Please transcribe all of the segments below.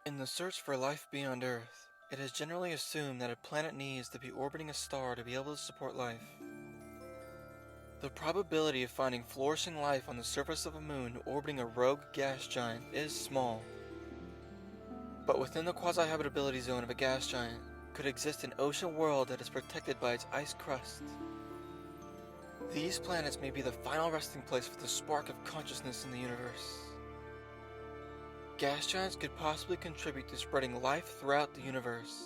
In the search for life beyond Earth, it is generally assumed that a planet needs to be orbiting a star to be able to support life. The probability of finding flourishing life on the surface of a moon orbiting a rogue gas giant is small. But within the quasi-habitability zone of a gas giant could exist an ocean world that is protected by its ice crust. These planets may be the final resting place for the spark of consciousness in the universe. Gas giants could possibly contribute to spreading life throughout the universe.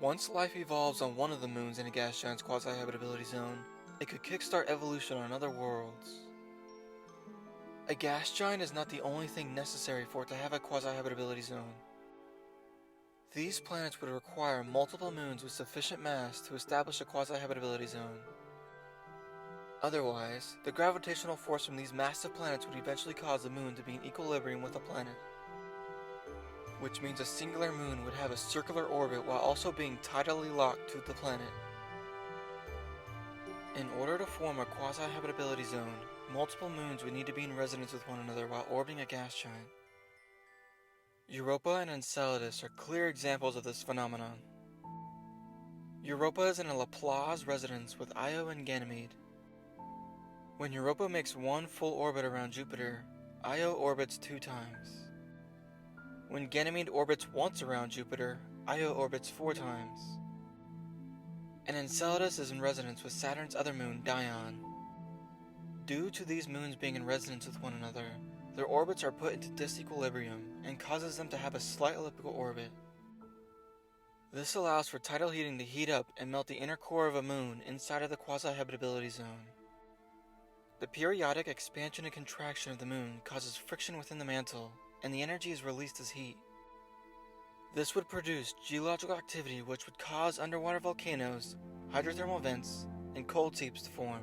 Once life evolves on one of the moons in a gas giant's quasi-habitability zone, it could kickstart evolution on other worlds. A gas giant is not the only thing necessary for it to have a quasi-habitability zone. These planets would require multiple moons with sufficient mass to establish a quasi-habitability zone. Otherwise, the gravitational force from these massive planets would eventually cause the moon to be in equilibrium with the planet, which means a singular moon would have a circular orbit while also being tidally locked to the planet. In order to form a quasi-habitability zone, multiple moons would need to be in resonance with one another while orbiting a gas giant. Europa and Enceladus are clear examples of this phenomenon. Europa is in a Laplace resonance with Io and Ganymede. When Europa makes one full orbit around Jupiter, Io orbits 2 times. When Ganymede orbits once around Jupiter, Io orbits 4 times. And Enceladus is in resonance with Saturn's other moon, Dione. Due to these moons being in resonance with one another, their orbits are put into disequilibrium and causes them to have a slight elliptical orbit. This allows for tidal heating to heat up and melt the inner core of a moon inside of the quasi-habitability zone. The periodic expansion and contraction of the moon causes friction within the mantle, and the energy is released as heat. This would produce geological activity which would cause underwater volcanoes, hydrothermal vents, and cold seeps to form.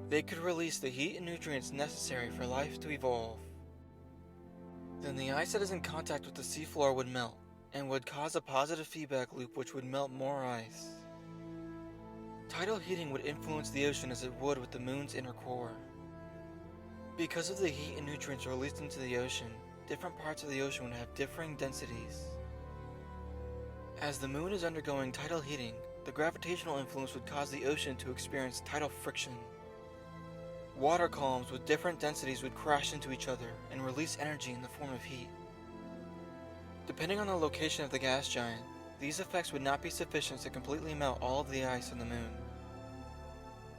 They could release the heat and nutrients necessary for life to evolve. Then the ice that is in contact with the seafloor would melt, and would cause a positive feedback loop which would melt more ice. Tidal heating would influence the ocean as it would with the moon's inner core. Because of the heat and nutrients released into the ocean, different parts of the ocean would have differing densities. As the moon is undergoing tidal heating, the gravitational influence would cause the ocean to experience tidal friction. Water columns with different densities would crash into each other and release energy in the form of heat. Depending on the location of the gas giant, these effects would not be sufficient to completely melt all of the ice on the moon.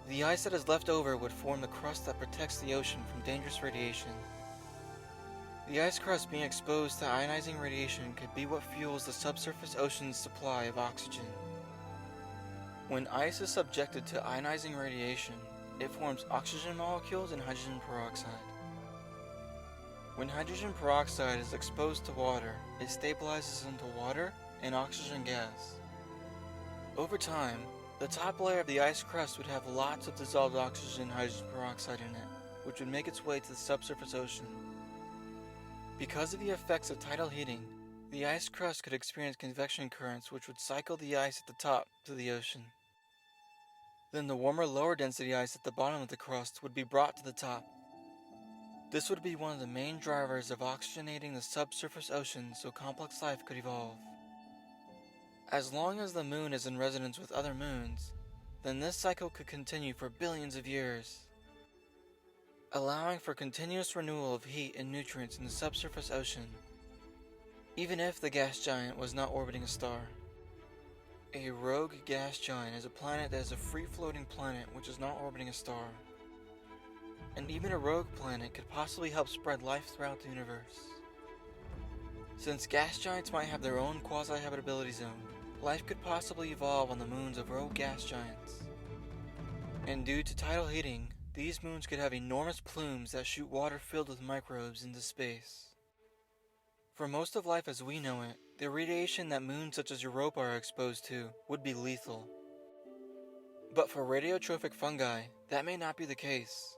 The ice that is left over would form the crust that protects the ocean from dangerous radiation. The ice crust being exposed to ionizing radiation could be what fuels the subsurface ocean's supply of oxygen. When ice is subjected to ionizing radiation, it forms oxygen molecules and hydrogen peroxide. When hydrogen peroxide is exposed to water, it stabilizes into water and oxygen gas. Over time, the top layer of the ice crust would have lots of dissolved oxygen and hydrogen peroxide in it, which would make its way to the subsurface ocean. Because of the effects of tidal heating, the ice crust could experience convection currents which would cycle the ice at the top to the ocean. Then the warmer lower density ice at the bottom of the crust would be brought to the top. This would be one of the main drivers of oxygenating the subsurface ocean so complex life could evolve. As long as the moon is in resonance with other moons, then this cycle could continue for billions of years, allowing for continuous renewal of heat and nutrients in the subsurface ocean, even if the gas giant was not orbiting a star. A rogue gas giant is a planet that is a free-floating planet which is not orbiting a star. And even a rogue planet could possibly help spread life throughout the universe. Since gas giants might have their own quasi-habitability zone, life could possibly evolve on the moons of rogue gas giants. And due to tidal heating, these moons could have enormous plumes that shoot water filled with microbes into space. For most of life as we know it, the radiation that moons such as Europa are exposed to would be lethal. But for radiotrophic fungi, that may not be the case.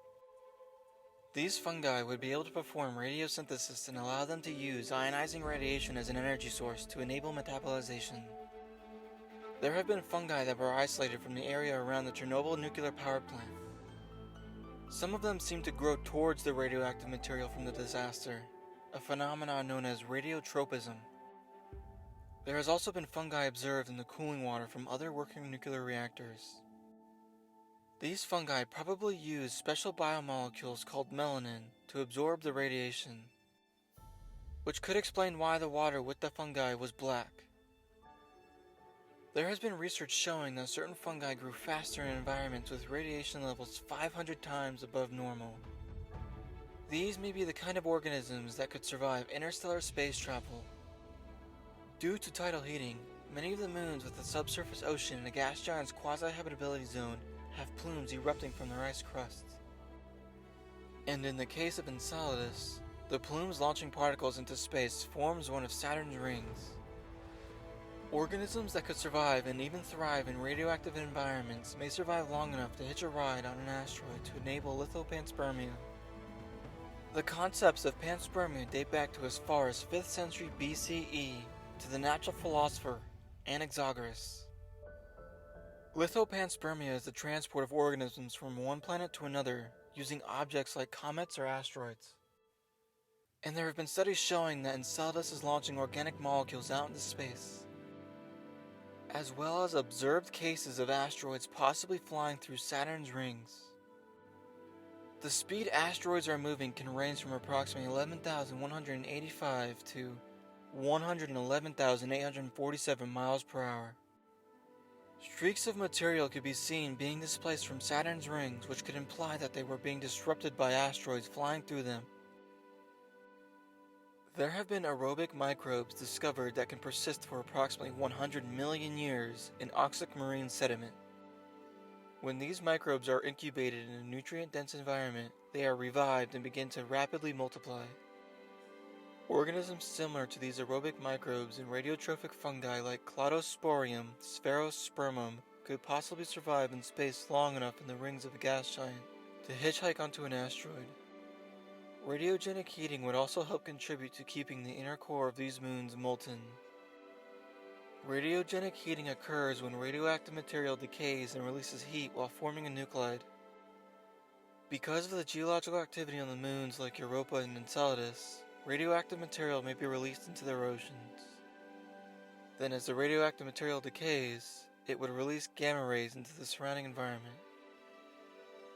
These fungi would be able to perform radiosynthesis and allow them to use ionizing radiation as an energy source to enable metabolization. There have been fungi that were isolated from the area around the Chernobyl nuclear power plant. Some of them seem to grow towards the radioactive material from the disaster. a phenomenon known as radiotropism. There has also been fungi observed in the cooling water from other working nuclear reactors. These fungi probably use special biomolecules called melanin to absorb the radiation, which could explain why the water with the fungi was black. There has been research showing that certain fungi grew faster in environments with radiation levels 500 times above normal. These may be the kind of organisms that could survive interstellar space travel. Due to tidal heating, many of the moons with a subsurface ocean in a gas giant's quasi-habitability zone have plumes erupting from their ice crusts. And in the case of Enceladus, the plumes launching particles into space forms one of Saturn's rings. Organisms that could survive and even thrive in radioactive environments may survive long enough to hitch a ride on an asteroid to enable lithopanspermia. The concepts of panspermia date back to as far as 5th century BCE to the natural philosopher Anaxagoras. Lithopanspermia is the transport of organisms from one planet to another using objects like comets or asteroids. And there have been studies showing that Enceladus is launching organic molecules out into space, as well as observed cases of asteroids possibly flying through Saturn's rings. The speed asteroids are moving can range from approximately 11,185 to 111,847 miles per hour. Streaks of material could be seen being displaced from Saturn's rings, which could imply that they were being disrupted by asteroids flying through them. There have been aerobic microbes discovered that can persist for approximately 100 million years in oxic marine sediment. When these microbes are incubated in a nutrient-dense environment, they are revived and begin to rapidly multiply. Organisms similar to these aerobic microbes and radiotrophic fungi like Cladosporium sphaerospermum could possibly survive in space long enough in the rings of a gas giant to hitchhike onto an asteroid. Radiogenic heating would also help contribute to keeping the inner core of these moons molten. Radiogenic heating occurs when radioactive material decays and releases heat while forming a nuclide. Because of the geological activity on the moons like Europa and Enceladus, radioactive material may be released into their oceans. Then as the radioactive material decays, it would release gamma rays into the surrounding environment,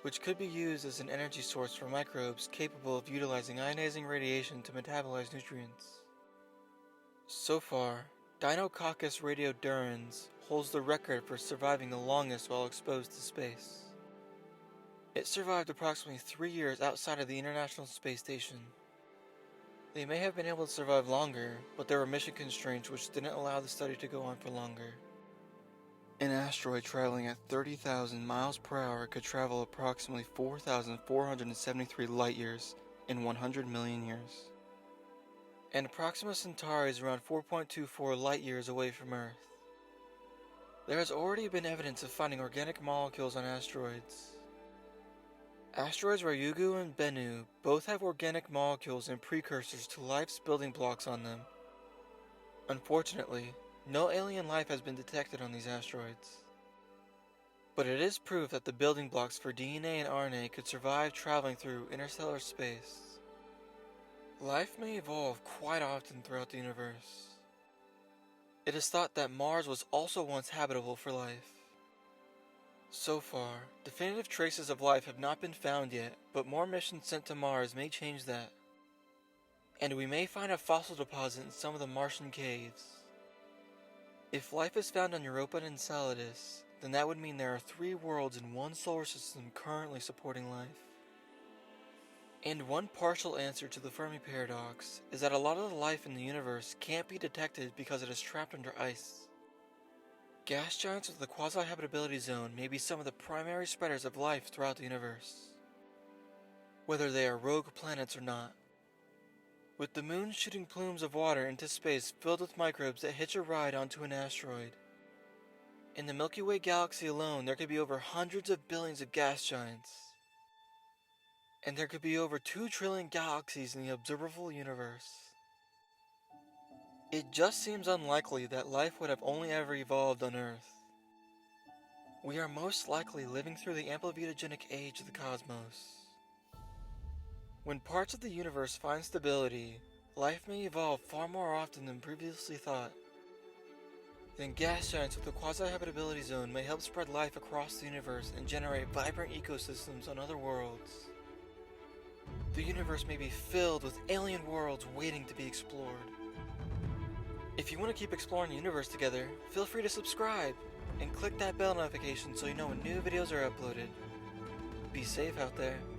which could be used as an energy source for microbes capable of utilizing ionizing radiation to metabolize nutrients. So far, Deinococcus radiodurans holds the record for surviving the longest while exposed to space. It survived approximately 3 years outside of the International Space Station. They may have been able to survive longer, but there were mission constraints which didn't allow the study to go on for longer. An asteroid traveling at 30,000 miles per hour could travel approximately 4,473 light years in 100 million years. And Proxima Centauri is around 4.24 light years away from Earth. There has already been evidence of finding organic molecules on asteroids. Asteroids Ryugu and Bennu both have organic molecules and precursors to life's building blocks on them. Unfortunately, no alien life has been detected on these asteroids. But it is proof that the building blocks for DNA and RNA could survive traveling through interstellar space. Life may evolve quite often throughout the universe. It is thought that Mars was also once habitable for life. So far, definitive traces of life have not been found yet, but more missions sent to Mars may change that. And we may find a fossil deposit in some of the Martian caves. If life is found on Europa and Enceladus, then that would mean there are 3 worlds in one solar system currently supporting life. And one partial answer to the Fermi paradox is that a lot of the life in the universe can't be detected because it is trapped under ice. Gas giants with the quasi-habitability zone may be some of the primary spreaders of life throughout the universe, whether they are rogue planets or not. With the moon shooting plumes of water into space filled with microbes that hitch a ride onto an asteroid. In the Milky Way galaxy alone, there could be over hundreds of billions of gas giants. And there could be over 2 trillion galaxies in the observable universe. It just seems unlikely that life would have only ever evolved on Earth. We are most likely living through the Amplivitagenic Age of the cosmos. When parts of the universe find stability, life may evolve far more often than previously thought. Then gas giants with a quasi-habitability zone may help spread life across the universe and generate vibrant ecosystems on other worlds. The universe may be filled with alien worlds waiting to be explored. If you want to keep exploring the universe together, feel free to subscribe and click that bell notification so you know when new videos are uploaded. Be safe out there.